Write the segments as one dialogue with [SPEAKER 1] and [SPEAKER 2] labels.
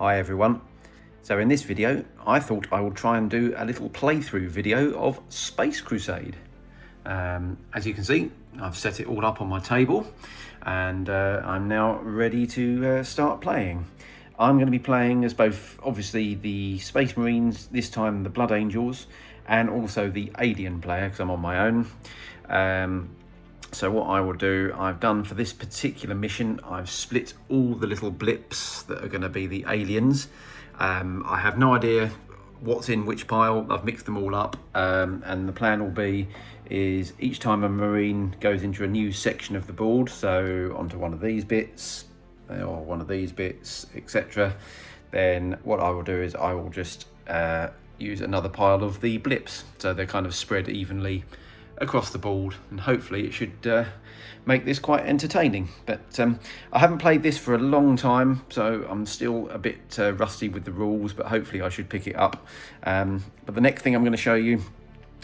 [SPEAKER 1] Hi everyone. So in this video I thought I would try and do a little playthrough video of Space Crusade. As you can see, I've set it all up on my table and I'm now ready to start playing. I'm going to be playing as both obviously the Space Marines, this time the Blood Angels, and also the Alien player because I'm on my own. So what I will do, I've done for this particular mission, I've split all the little blips that are going to be the aliens. I have no idea what's in which pile. I've mixed them all up, and the plan will be is each time a Marine goes into a new section of the board, so onto one of these bits or one of these bits, etc., then what I will do is I will just use another pile of the blips, so they're kind of spread evenly across the board, and hopefully it should make this quite entertaining. But I haven't played this for a long time, so I'm still a bit rusty with the rules, but hopefully I should pick it up. But the next thing I'm going to show you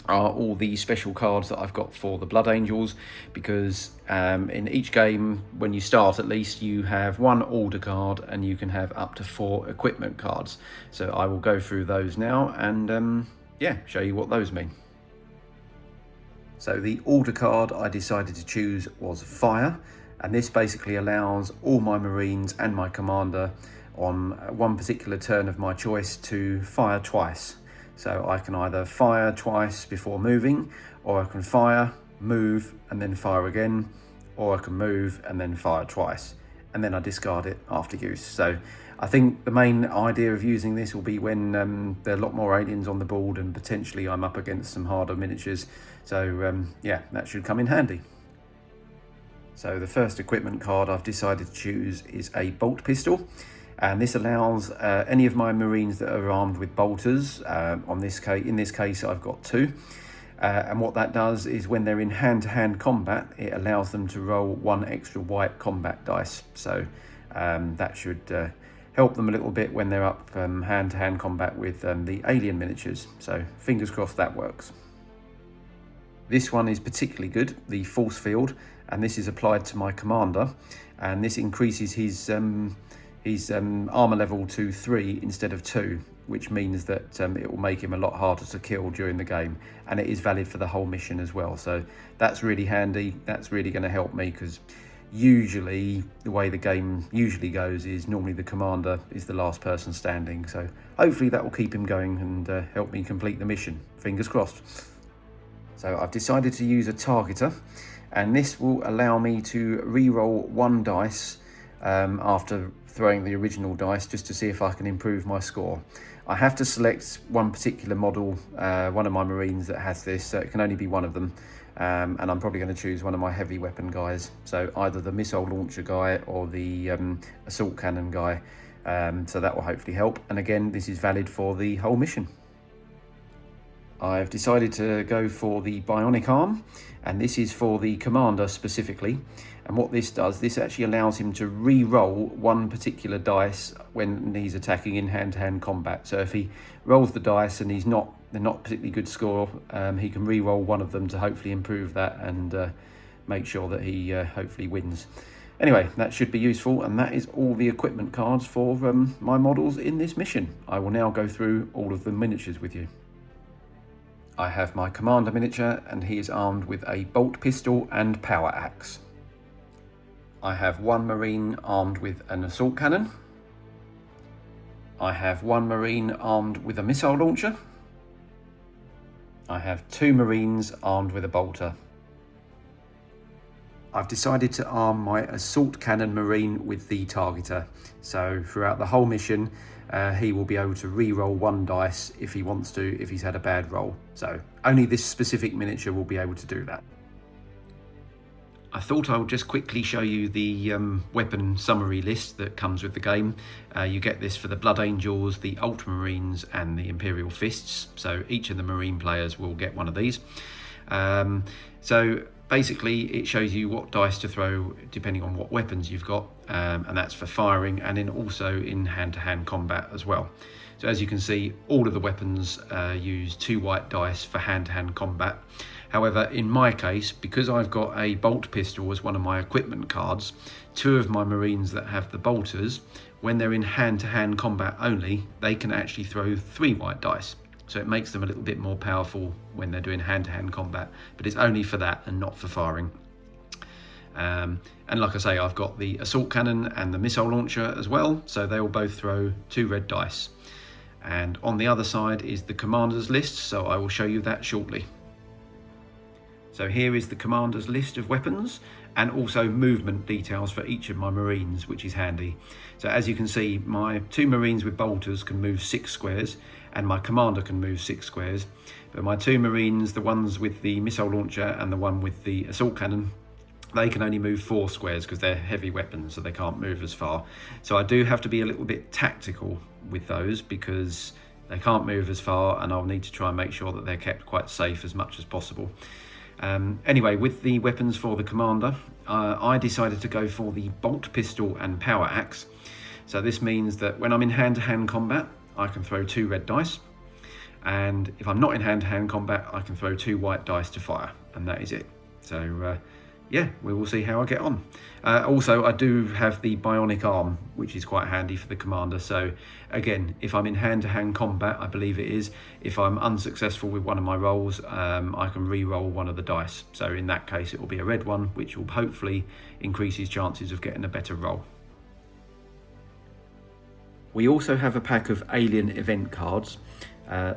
[SPEAKER 1] are all the special cards that I've got for the Blood Angels, because in each game, when you start at least, you have one order card and you can have up to 4 equipment cards. So I will go through those now and yeah, show you what those mean. So the order card I decided to choose was Fire, and this basically allows all my Marines and my commander on one particular turn of my choice to fire twice. So I can either fire twice before moving, or I can fire, move, and then fire again, or I can move and then fire twice, and then I discard it after use. So I think the main idea of using this will be when there are a lot more aliens on the board and potentially I'm up against some harder miniatures. So yeah, that should come in handy. So the first equipment card I've decided to choose is a bolt pistol, and this allows any of my Marines that are armed with bolters. In this case I've got 2. And what that does is when they're in hand-to-hand combat, it allows them to roll 1 extra white combat dice. So that should help them a little bit when they're up hand-to-hand combat with the alien miniatures. So fingers crossed that works. This one is particularly good, the force field, and this is applied to my commander, and this increases his armor level to 3 instead of 2, which means that it will make him a lot harder to kill during the game, and it is valid for the whole mission as well. So that's really handy. That's really going to help me, because usually the way the game usually goes is normally the commander is the last person standing. So hopefully that will keep him going and help me complete the mission. Fingers crossed. So I've decided to use a targeter, and this will allow me to re-roll 1 dice after throwing the original dice, just to see if I can improve my score. I have to select one particular model, one of my Marines that has this, so it can only be one of them, and I'm probably going to choose one of my heavy weapon guys, so either the missile launcher guy or the assault cannon guy, so that will hopefully help. And again, this is valid for the whole mission. I've decided to go for the bionic arm, and this is for the commander specifically. And what this does, this actually allows him to re-roll 1 particular dice when he's attacking in hand-to-hand combat. So if he rolls the dice and they're not particularly good score, he can re-roll 1 of them to hopefully improve that and make sure that he hopefully wins. Anyway, that should be useful, and that is all the equipment cards for my models in this mission. I will now go through all of the miniatures with you. I have my commander miniature, and he is armed with a bolt pistol and power axe. I have 1 Marine armed with an assault cannon. I have 1 Marine armed with a missile launcher. I have 2 Marines armed with a bolter. I've decided to arm my assault cannon Marine with the targeter, so throughout the whole mission he will be able to re-roll 1 dice if he wants to, if he's had a bad roll. So only this specific miniature will be able to do that. I thought I would just quickly show you the weapon summary list that comes with the game. You get this for the Blood Angels, the Ultramarines and the Imperial Fists, so each of the Marine players will get one of these. So basically it shows you what dice to throw depending on what weapons you've got, and that's for firing and then also in hand-to-hand combat as well. So as you can see, all of the weapons use 2 white dice for hand-to-hand combat. However, in my case, because I've got a bolt pistol as one of my equipment cards, two of my Marines that have the bolters, when they're in hand-to-hand combat only, they can actually throw 3 white dice. So it makes them a little bit more powerful when they're doing hand-to-hand combat, but it's only for that and not for firing. And like I say, I've got the assault cannon and the missile launcher as well, so they will both throw 2 red dice. And on the other side is the commander's list, so I will show you that shortly. So here is the commander's list of weapons and also movement details for each of my Marines, which is handy. So as you can see, my 2 Marines with bolters can move 6 squares and my commander can move 6 squares. But my 2 Marines, the ones with the missile launcher and the one with the assault cannon, they can only move 4 squares because they're heavy weapons, so they can't move as far. So I do have to be a little bit tactical with those because they can't move as far, and I'll need to try and make sure that they're kept quite safe as much as possible. Anyway, with the weapons for the commander, I decided to go for the bolt pistol and power axe. So this means that when I'm in hand-to-hand combat, I can throw 2 red dice, and if I'm not in hand-to-hand combat, I can throw 2 white dice to fire, and that is it. So yeah, we will see how I get on. Also, I do have the bionic arm, which is quite handy for the commander. So again, if I'm in hand-to-hand combat, I believe it is, if I'm unsuccessful with one of my rolls, I can re-roll one of the dice. So in that case, it will be a red one, which will hopefully increase his chances of getting a better roll. We also have a pack of Alien event cards.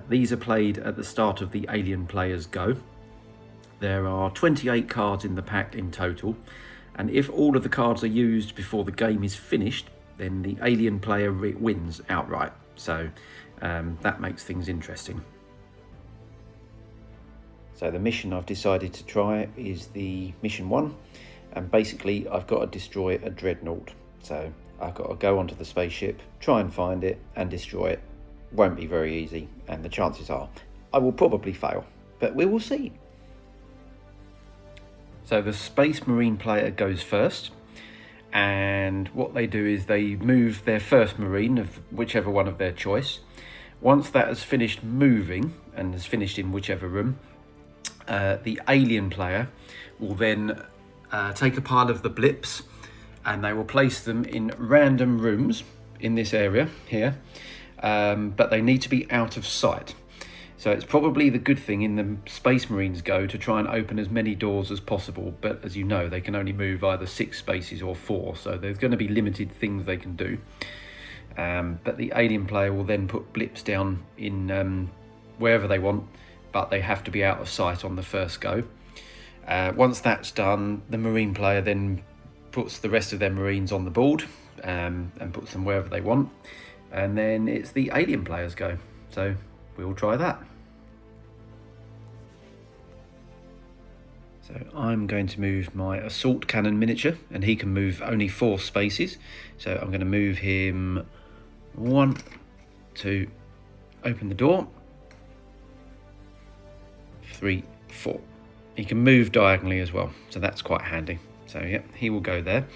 [SPEAKER 1] These are played at the start of the Alien player's go. There are 28 cards in the pack in total, and if all of the cards are used before the game is finished, then the Alien player wins outright. So that makes things interesting. So the mission I've decided to try is the mission 1, and basically I've got to destroy a dreadnought. So I've got to go onto the spaceship, try and find it and destroy it. Won't be very easy, and the chances are I will probably fail, but we will see. So the Space Marine player goes first, and what they do is they move their first Marine of whichever one of their choice. Once that has finished moving and has finished in whichever room, the Alien player will then take a pile of the blips and they will place them in random rooms in this area here, but they need to be out of sight. So it's probably the good thing in the Space Marines go to try and open as many doors as possible, but as you know, they can only move either 6 spaces or 4, so there's going to be limited things they can do. But the Alien player will then put blips down in wherever they want, but they have to be out of sight on the first go. Once that's done, the Marine player then puts the rest of their Marines on the board and puts them wherever they want, and then it's the Alien player's go. So we'll try that. So I'm going to move my assault cannon miniature, and he can move only 4 spaces. So I'm going to move him 1, 2, open the door, 3, 4. He can move diagonally as well, so that's quite handy. So yeah, he will go there.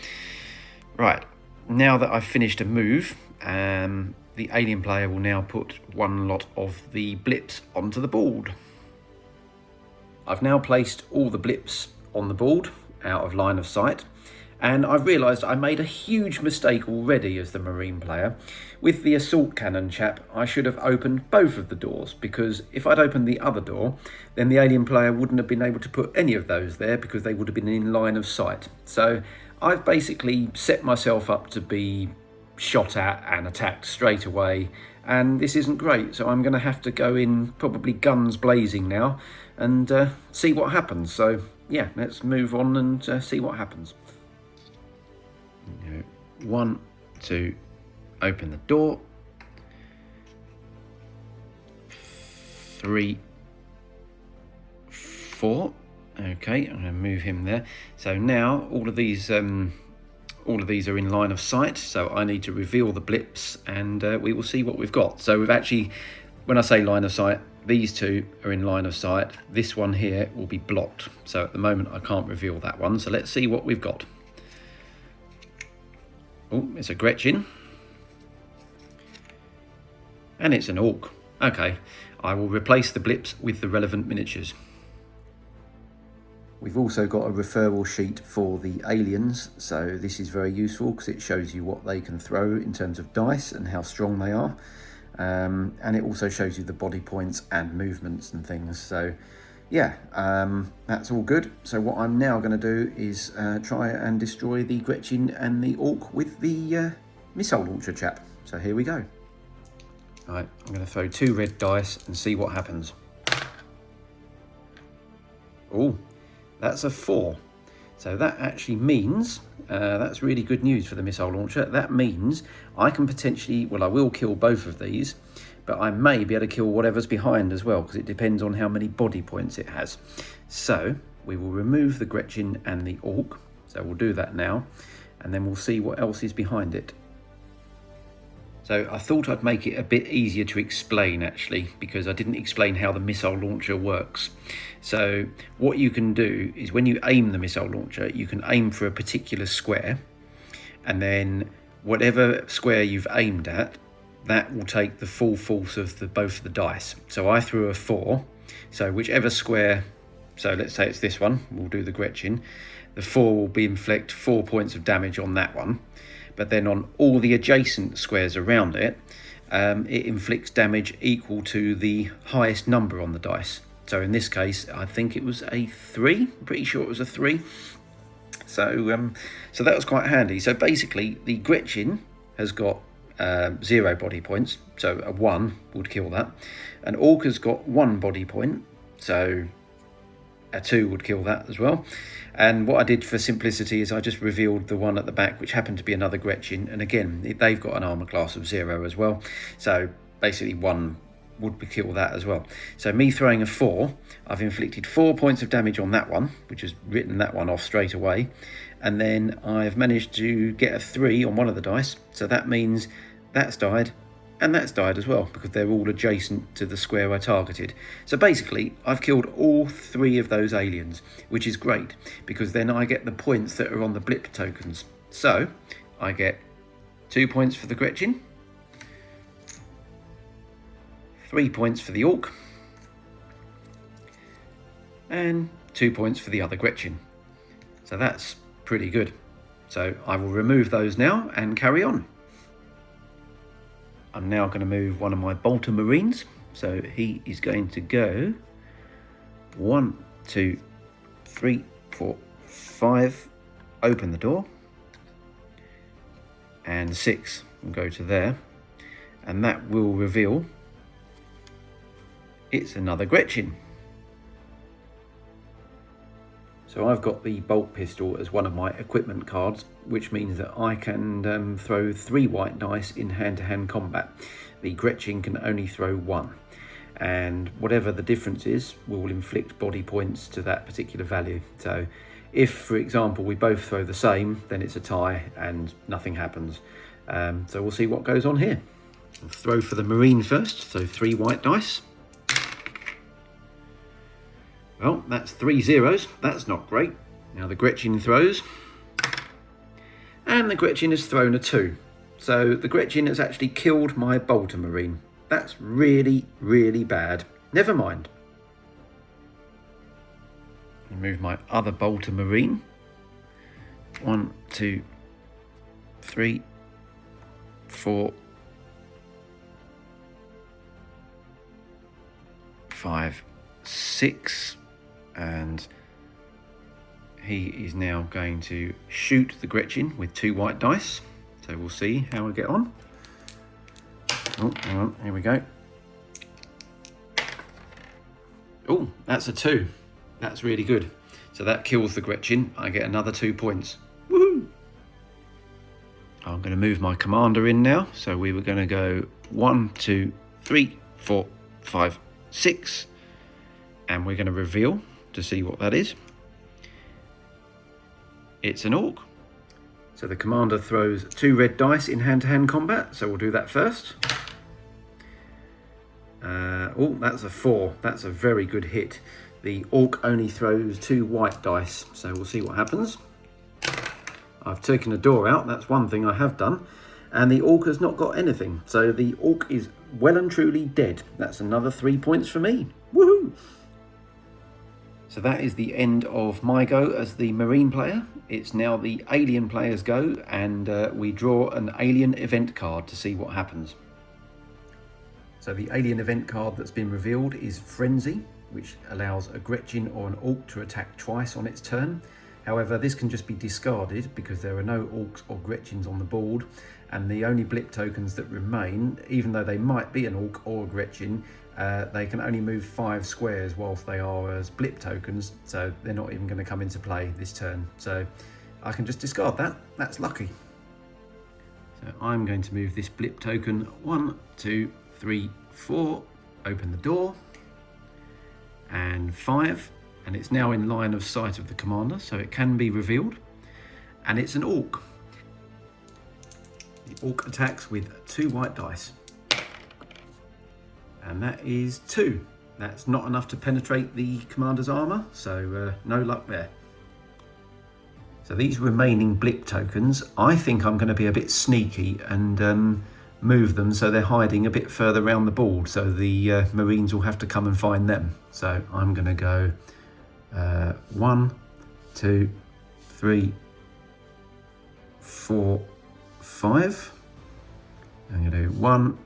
[SPEAKER 1] Right, now that I've finished a move, the Alien player will now put 1 lot of the blips onto the board. I've now placed all the blips on the board out of line of sight, and I've realised I made a huge mistake already as the Marine player. With the assault cannon chap, I should have opened both of the doors, because if I'd opened the other door, then the Alien player wouldn't have been able to put any of those there because they would have been in line of sight. So I've basically set myself up to be shot at and attacked straight away, and this isn't great. So I'm going to have to go in probably guns blazing now and see what happens. So yeah, let's move on and see what happens. 1, 2, open the door, 3, 4. Okay, I'm going to move him there. So now all of these are in line of sight, so I need to reveal the blips, and we will see what we've got. So we've actually, when I say line of sight, these 2 are in line of sight. This one here will be blocked, so at the moment I can't reveal that one. So let's see what we've got. Oh, it's a Gretchen, and it's an Orc. Okay, I will replace the blips with the relevant miniatures. We've also got a referral sheet for the aliens, so this is very useful because it shows you what they can throw in terms of dice and how strong they are. And it also shows you the body points and movements and things. So yeah, that's all good. So what I'm now going to do is try and destroy the Gretchen and the Orc with the missile launcher chap. So here we go. Right, I'm going to throw 2 red dice and see what happens. Oh, that's a 4. So that actually means, that's really good news for the missile launcher. That means I can potentially, well, I will kill both of these, but I may be able to kill whatever's behind as well, because it depends on how many body points it has. So we will remove the Gretchen and the Orc. So we'll do that now, and then we'll see what else is behind it. So I thought I'd make it a bit easier to explain actually, because I didn't explain how the missile launcher works. So what you can do is when you aim the missile launcher, you can aim for a particular square, and then whatever square you've aimed at, that will take the full force of both of the dice. So I threw a 4, so whichever square, so let's say it's this one, we'll do the Gretchen, the 4 will be inflict 4 points of damage on that one. But then on all the adjacent squares around it, it inflicts damage equal to the highest number on the dice. So in this case, I think it was a 3. I'm pretty sure it was a 3. So so that was quite handy. So basically, the Gretchen has got 0 body points, so a 1 would kill that. An Orc has got 1 body point, so a 2 would kill that as well. And what I did for simplicity is I just revealed the one at the back, which happened to be another Gretchen. And again, they've got an armor class of 0 as well. So basically 1 would kill that as well. So me throwing a 4, I've inflicted 4 points of damage on that one, which has written that one off straight away. And then I've managed to get a 3 on one of the dice. So that means that's died. And that's died as well, because they're all adjacent to the square I targeted. So basically, I've killed all 3 of those aliens, which is great, because then I get the points that are on the blip tokens. So I get 2 points for the Gretchen, 3 points for the Orc, and 2 points for the other Gretchen. So that's pretty good. So I will remove those now and carry on. I'm now going to move one of my Bolter Marines. So he is going to go 1, 2, 3, 4, 5, open the door, and 6 will go to there, and that will reveal it's another Gretchen. So I've got the bolt pistol as one of my equipment cards, which means that I can throw 3 white dice in hand-to-hand combat. The Gretchen can only throw 1, and whatever the difference is will inflict body points to that particular value. So if, for example, we both throw the same, then it's a tie and nothing happens. So we'll see what goes on here. I'll throw for the Marine first, so 3 white dice. Well, that's 3 zeros. That's not great. Now the Gretchen throws. And the Gretchen has thrown a 2. So the Gretchen has actually killed my Bolter Marine. That's really, really bad. Never mind. Remove my other Bolter Marine. 1, 2, 3, 4, 5, 6. And he is now going to shoot the Gretchen with 2 white dice. So we'll see how we get on. Oh, hang on, here we go. Oh, that's a 2. That's really good. So that kills the Gretchen. I get another 2 points. Woohoo! I'm going to move my commander in now. So we were going to go 1, 2, 3, 4, 5, 6. And we're going to reveal to see what that is. It's an Orc. So the commander throws 2 red dice in hand-to-hand combat. So we'll do that first. Oh, that's a 4. That's a very good hit. The Orc only throws 2 white dice. So we'll see what happens. I've taken a door out. That's one thing I have done. And the Orc has not got anything. So the Orc is well and truly dead. That's another 3 points for me. Woohoo! So that is the end of my go as the Marine player. It's now the Alien player's go, and we draw an Alien event card to see what happens. So the Alien event card that's been revealed is Frenzy, which allows a Gretchin or an Orc to attack twice on its turn. However, this can just be discarded because there are no Orcs or Gretchins on the board, and the only blip tokens that remain, even though they might be an Orc or a Gretchin, they can only move 5 squares whilst they are as blip tokens, so they're not even going to come into play this turn. So I can just discard that. That's lucky. So I'm going to move this blip token 1, 2, 3, 4, open the door, and 5, and it's now in line of sight of the commander, so it can be revealed, and it's an Orc. The Orc attacks with 2 white dice. And that is 2. That's not enough to penetrate the commander's armour, so no luck there. So these remaining blip tokens, I think I'm going to be a bit sneaky and move them so they're hiding a bit further around the board, so the Marines will have to come and find them. So I'm going to go 1, 2, 3, 4, 5. I'm going to do 1,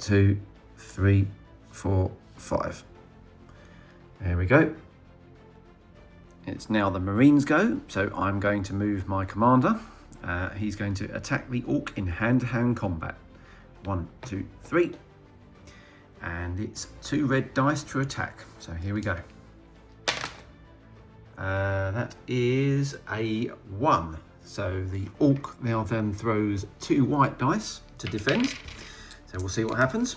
[SPEAKER 1] 2, 3, 4, 5. There we go. It's now the Marines' go, so I'm going to move my commander. He's going to attack the Orc in hand-to-hand combat. 1, 2, 3. And it's 2 red dice to attack. So here we go. That is a 1. So the Orc now then throws 2 white dice to defend. So we'll see what happens.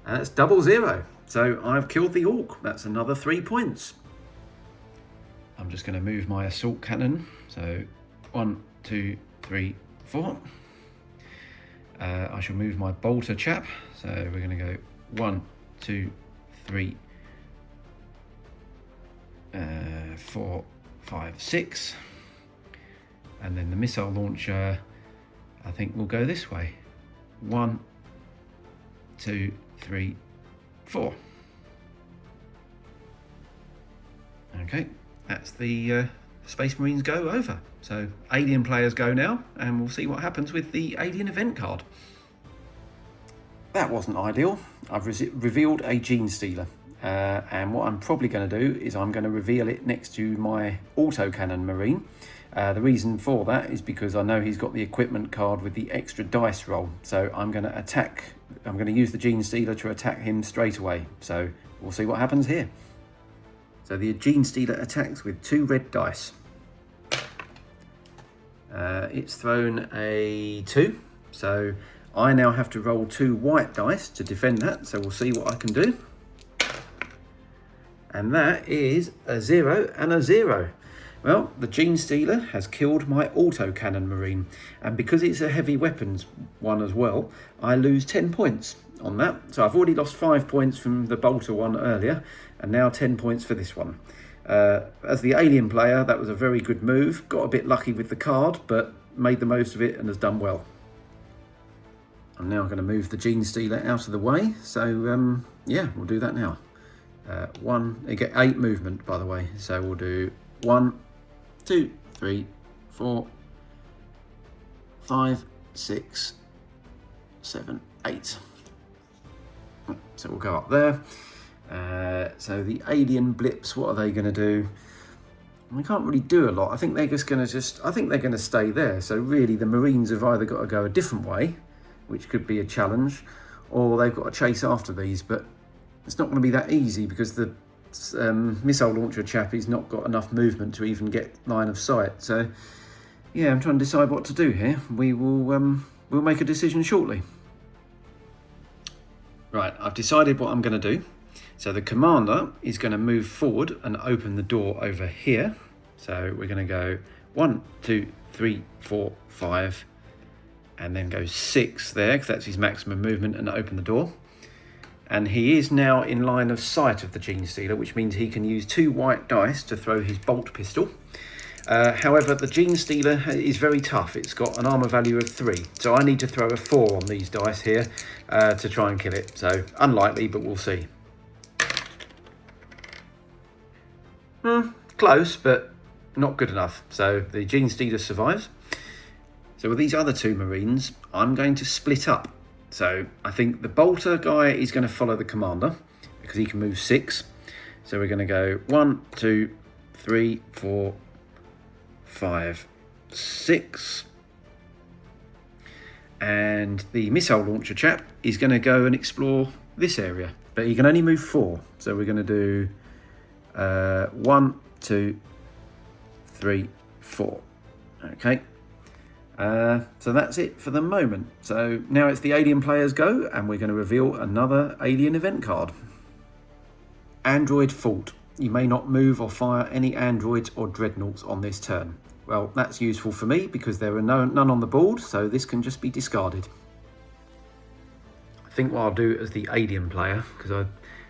[SPEAKER 1] And that's 0-0. So I've killed the Orc. That's another 3 points. I'm just going to move my assault cannon. So 1, 2, 3, 4. I shall move my bolter chap. So we're going to go 1, 2, 3, 4, 5, 6. And then the missile launcher, I think we'll go this way. 1, 2, 3, 4. Okay, that's the Space Marines go over. So Alien players go now, and we'll see what happens with the Alien event card. That wasn't ideal. I've revealed a Gene Stealer, and what I'm probably going to do is I'm going to reveal it next to my autocannon Marine. The reason for that is because I know he's got the equipment card with the extra dice roll, so I'm going to use the Gene Stealer to attack him straight away. So we'll see what happens here. So the Gene Stealer attacks with 2 red dice. It's thrown a 2, so I now have to roll 2 white dice to defend that, so we'll see what I can do. And that is a 0 and a 0. Well, the Gene Stealer has killed my autocannon Marine, and because it's a heavy weapons one as well, I lose 10 points on that. So I've already lost 5 points from the bolter one earlier, and now 10 points for this one. As the Alien player, that was a very good move. Got a bit lucky with the card, but made the most of it and has done well. I'm now going to move the Gene Stealer out of the way, so yeah, we'll do that now. You get 8 movement, by the way, so we'll do 1, 2, 3, 4, 5, 6, 7, 8. So we'll go up there. So the Alien blips, what are they going to do? We can't really do a lot. I think they're just going to stay there. So really the Marines have either got to go a different way, which could be a challenge, or they've got to chase after these, but it's not going to be that easy because the missile launcher chap, he's not got enough movement to even get line of sight. So yeah, I'm trying to decide what to do here. We'll make a decision shortly. Right, I've decided what I'm going to do. So the commander is going to move forward and open the door over here. So we're going to go 1, 2, 3, 4, 5, and then go 6 there, because that's his maximum movement, and open the door. And he is now in line of sight of the Gene Stealer, which means he can use 2 white dice to throw his bolt pistol. However, the Gene Stealer is very tough. It's got an armor value of 3, so I need to throw a 4 on these dice here to try and kill it. So unlikely, but we'll see. Close, but not good enough. So the Genestealer survives. So with these other two Marines, I'm going to split up. So I think the Bolter guy is going to follow the Commander because he can move 6. So we're going to go 1, 2, 3, 4, 5, 6. And the missile launcher chap is going to go and explore this area. But he can only move 4. So we're going to do 1, 2, 3, 4. Okay. So that's it for the moment. So now it's the alien players go, and we're going to reveal another alien event card. Android fault. You may not move or fire any androids or dreadnoughts on this turn. Well, that's useful for me because there are none on the board, so this can just be discarded. I think what I'll do as the alien player, because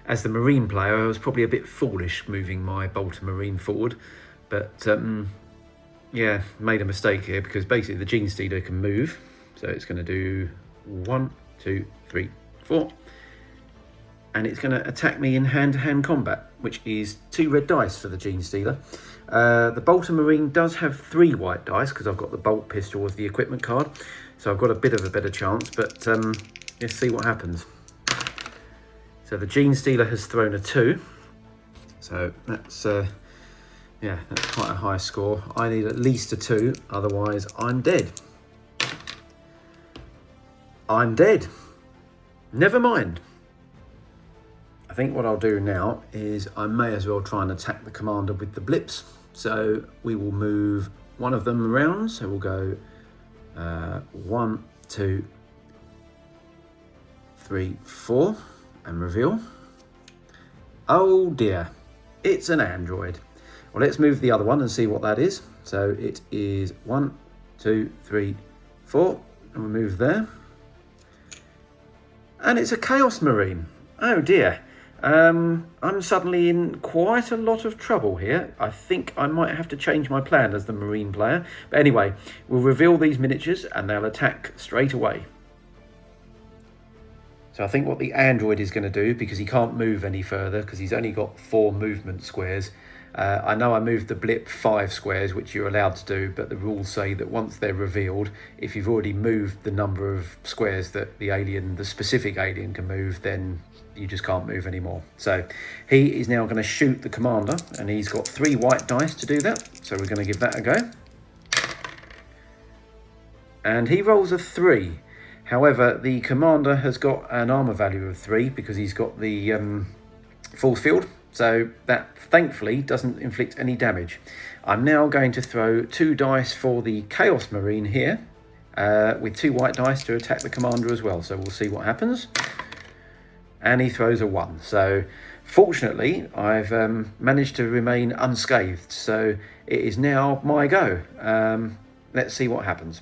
[SPEAKER 1] as the Marine player, I was probably a bit foolish moving my Bolter Marine forward, but yeah, made a mistake here because basically the Genestealer can move. So it's going to do 1, 2, 3, 4. And it's going to attack me in hand-to-hand combat, which is 2 red dice for the Genestealer. The Bolter Marine does have 3 white dice because I've got the bolt pistol as the equipment card. So I've got a bit of a better chance, but let's see what happens. So the Genestealer has thrown a 2. So that's... yeah, that's quite a high score. I need at least a 2, otherwise I'm dead. I'm dead. Never mind. I think what I'll do now is I may as well try and attack the Commander with the blips. So we will move one of them around. So we'll go 1, 2, 3, 4 and reveal. Oh dear, it's an android. Well, let's move the other one and see what that is. So it is 1, 2, 3, 4, and we'll move there. And it's a Chaos Marine. Oh dear. I'm suddenly in quite a lot of trouble here. I think I might have to change my plan as the Marine player. But anyway, we'll reveal these miniatures and they'll attack straight away. So I think what the android is going to do, because he can't move any further, because he's only got 4 movement squares. I know I moved the blip 5 squares, which you're allowed to do, but the rules say that once they're revealed, if you've already moved the number of squares that the specific alien can move, then you just can't move anymore. So he is now going to shoot the Commander, and he's got 3 white dice to do that. So we're going to give that a go. And he rolls a 3. However, the Commander has got an armor value of 3 because he's got the force field. So that thankfully doesn't inflict any damage. I'm now going to throw 2 dice for the Chaos Marine here with 2 white dice to attack the Commander as well. So we'll see what happens. And he throws a 1. So fortunately, I've managed to remain unscathed. So it is now my go. Let's see what happens.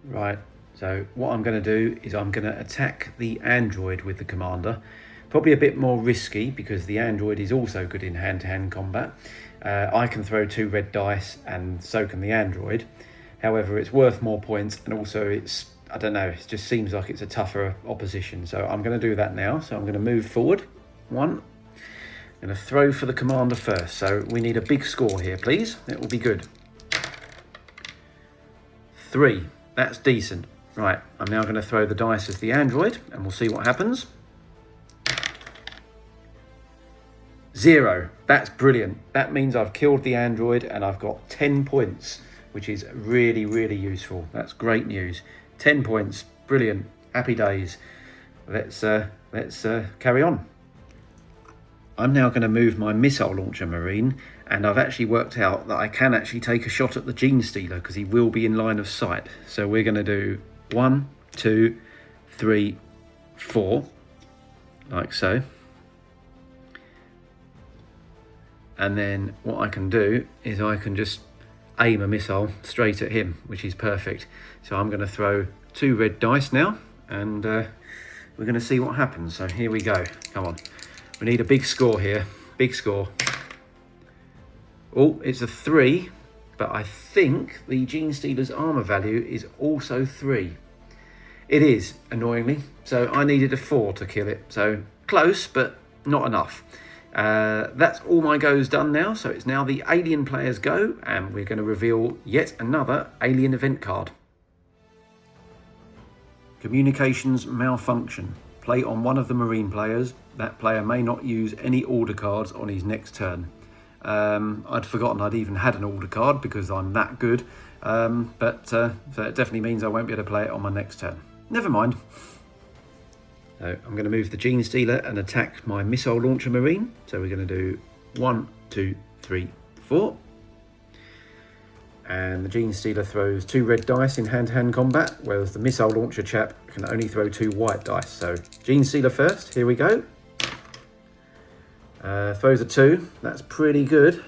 [SPEAKER 1] Right. So what I'm going to do is I'm going to attack the android with the Commander. Probably a bit more risky because the android is also good in hand-to-hand combat. I can throw 2 red dice and so can the android. However, it's worth more points, and also it's, I don't know, it just seems like it's a tougher opposition. So I'm going to do that now. So I'm going to move forward. 1. I'm going to throw for the Commander first. So we need a big score here, please. It will be good. 3. That's decent. Right, I'm now going to throw the dice as the android, and we'll see what happens. 0. That's brilliant. That means I've killed the android and I've got 10 points, which is really, really useful. That's great news. 10 points. Brilliant. Happy days. Let's carry on. I'm now going to move my missile launcher Marine, and I've actually worked out that I can actually take a shot at the Genestealer because he will be in line of sight. So we're going to do 1, 2, 3, 4, like so. And then what I can do is I can just aim a missile straight at him, which is perfect. So I'm going to throw 2 red dice now, and we're going to see what happens. So here we go. Come on. We need a big score here. Big score. Oh, it's a 3, but I think the Genestealer's armor value is also 3. It is, annoyingly. So I needed a 4 to kill it. So close, but not enough. That's all my goes done now, so it's now the alien player's go, and we're going to reveal yet another alien event card. Communications malfunction. Play on one of the marine players. That player may not use any order cards on his next turn. I'd forgotten I'd even had an order card because I'm that good, so it definitely means I won't be able to play it on my next turn. Never mind. So I'm going to move the Gene Stealer and attack my missile launcher marine. So we're going to do 1, 2, 3, 4. And the Gene Stealer throws 2 red dice in hand-to-hand combat, whereas the missile launcher chap can only throw 2 white dice. So Gene Stealer first, here we go. Throws a 2, that's pretty good.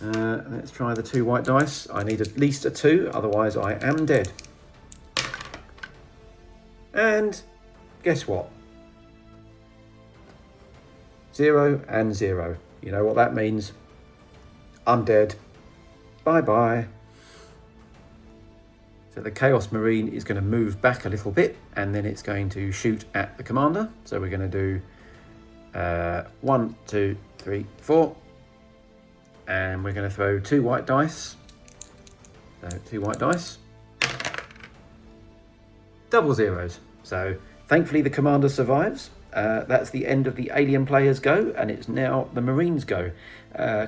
[SPEAKER 1] Let's try the 2 white dice. I need at least a 2, otherwise I am dead. And guess what? 0 and 0. You know what that means? I'm dead. Bye-bye. So the Chaos Marine is going to move back a little bit, and then it's going to shoot at the commander. So we're going to do 1, 2, 3, 4. And we're going to throw 2 white dice. So 2 white dice. Double zeros. So thankfully the commander survives. That's the end of the alien player's go, and it's now the Marine's go.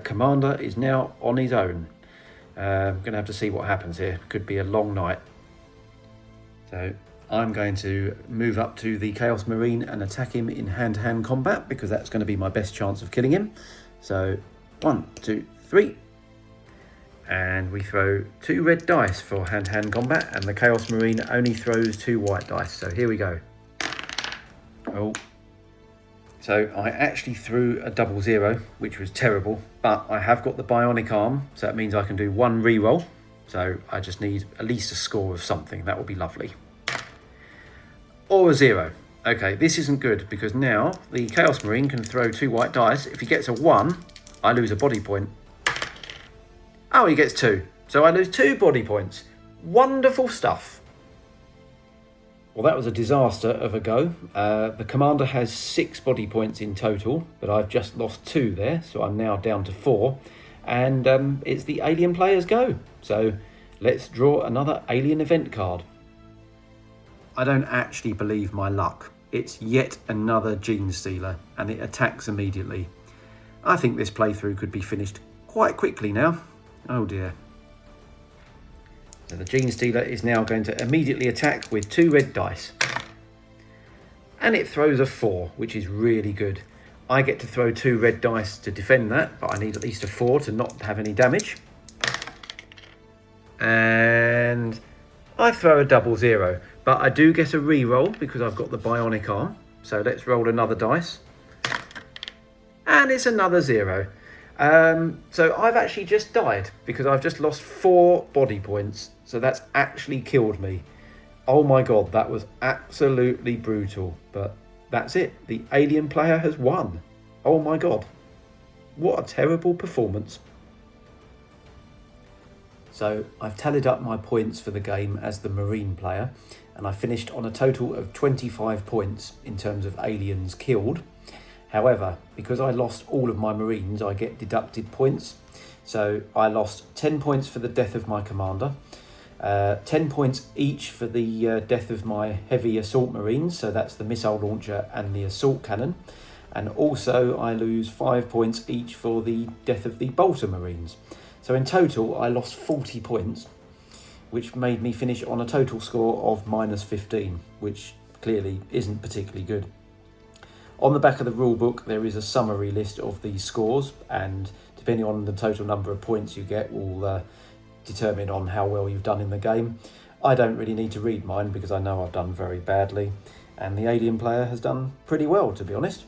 [SPEAKER 1] Commander is now on his own. I'm going to have to see what happens here. Could be a long night. So I'm going to move up to the Chaos Marine and attack him in hand-to-hand combat, because that's going to be my best chance of killing him. So 1, 2, 3. And we throw 2 red dice for hand-to-hand combat, and the Chaos Marine only throws 2 white dice. So here we go. Oh. So I actually threw a double 0, which was terrible, but I have got the bionic arm, so that means I can do 1 reroll. So I just need at least a score of something. That would be lovely. Or a 0. Okay, this isn't good, because now the Chaos Marine can throw 2 white dice. If he gets a 1, I lose a body point. Oh, he gets 2. So I lose 2 body points. Wonderful stuff. Well, that was a disaster of a go. The commander has 6 body points in total, but I've just lost 2 there, so I'm now down to 4. And it's the alien player's go. So let's draw another alien event card. I don't actually believe my luck. It's yet another Gene Stealer, and it attacks immediately. I think this playthrough could be finished quite quickly now. Oh dear. So the Gene Stealer is now going to immediately attack with 2 red dice. And it throws a 4, which is really good. I get to throw 2 red dice to defend that, but I need at least a 4 to not have any damage. And I throw a double 0, but I do get a reroll because I've got the bionic arm. So let's roll another dice. And it's another 0. So I've actually just died because I've just lost 4 body points. So that's actually killed me. Oh my god, that was absolutely brutal. But that's it. The alien player has won. Oh my god. What a terrible performance. So I've tallied up my points for the game as the Marine player, and I finished on a total of 25 points in terms of aliens killed. However, because I lost all of my Marines, I get deducted points. So I lost 10 points for the death of my commander, 10 points each for the death of my heavy assault Marines, so that's the missile launcher and the assault cannon. And also I lose 5 points each for the death of the bolter Marines. So in total, I lost 40 points, which made me finish on a total score of -15, which clearly isn't particularly good. On the back of the rulebook, there is a summary list of these scores, and depending on the total number of points you get will determine on how well you've done in the game. I don't really need to read mine because I know I've done very badly, and the alien player has done pretty well, to be honest.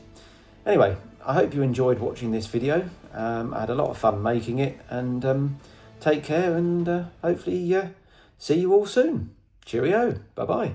[SPEAKER 1] Anyway, I hope you enjoyed watching this video. I had a lot of fun making it, and take care, and hopefully see you all soon. Cheerio. Bye-bye.